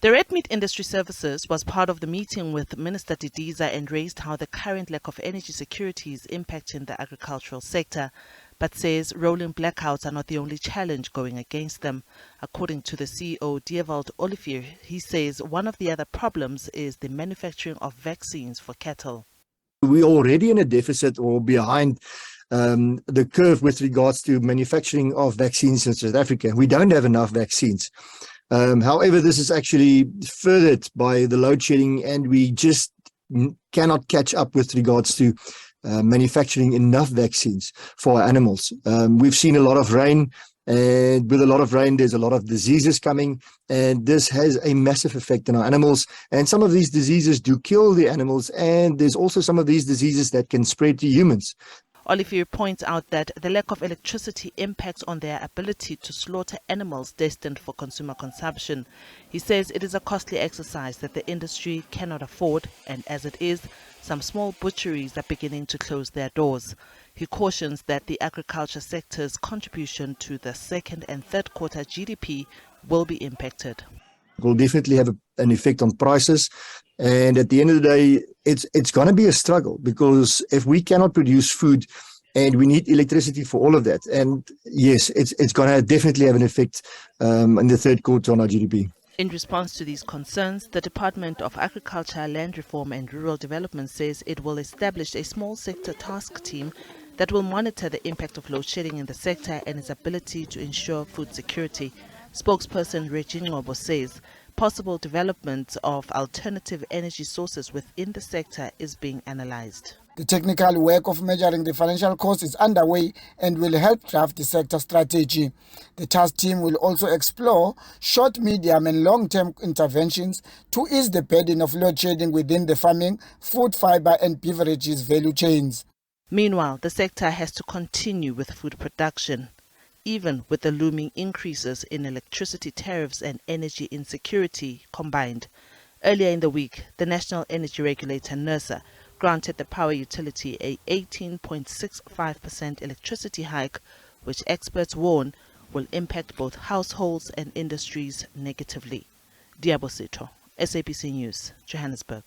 The Red Meat Industry Services was part of the meeting with Minister Didiza and raised how the current lack of energy security is impacting the agricultural sector, but says rolling blackouts are not the only challenge going against them. According to the CEO, Olivier, he says one of the other problems is the manufacturing of vaccines for cattle. We're already in a deficit or behind the curve with regards to manufacturing of vaccines in South Africa. We don't have enough vaccines. However, this is actually furthered by the load shedding, and we just cannot catch up with regards to manufacturing enough vaccines for our animals. We've seen a lot of rain, and with a lot of rain, there's a lot of diseases coming, and this has a massive effect on our animals. And some of these diseases do kill the animals, and there's also some of these diseases that can spread to humans. Olivier points out that the lack of electricity impacts on their ability to slaughter animals destined for consumer consumption. He says it is a costly exercise that the industry cannot afford, and as it is, some small butcheries are beginning to close their doors. He cautions that the agriculture sector's contribution to the second and third quarter GDP will be impacted. It will definitely have an effect on prices, and at the end of the day, it's going to be a struggle, because if we cannot produce food and we need electricity for all of that, and yes, it's going to definitely have an effect in the third quarter on our GDP. In response to these concerns, the Department of Agriculture, Land Reform and Rural Development says it will establish a small sector task team that will monitor the impact of load shedding in the sector and its ability to ensure food security. Spokesperson Regine Ngobo says possible development of alternative energy sources within the sector is being analyzed. The technical work of measuring the financial cost is underway and will help draft the sector strategy. The task team will also explore short, medium and long-term interventions to ease the burden of load shedding within the farming, food, fibre and beverages value chains. Meanwhile, the sector has to continue with food production, even with the looming increases in electricity tariffs and energy insecurity combined. Earlier in the week, the National Energy Regulator, NERSA, granted the power utility a 18.65% electricity hike, which experts warn will impact both households and industries negatively. Diabosito, SABC News, Johannesburg.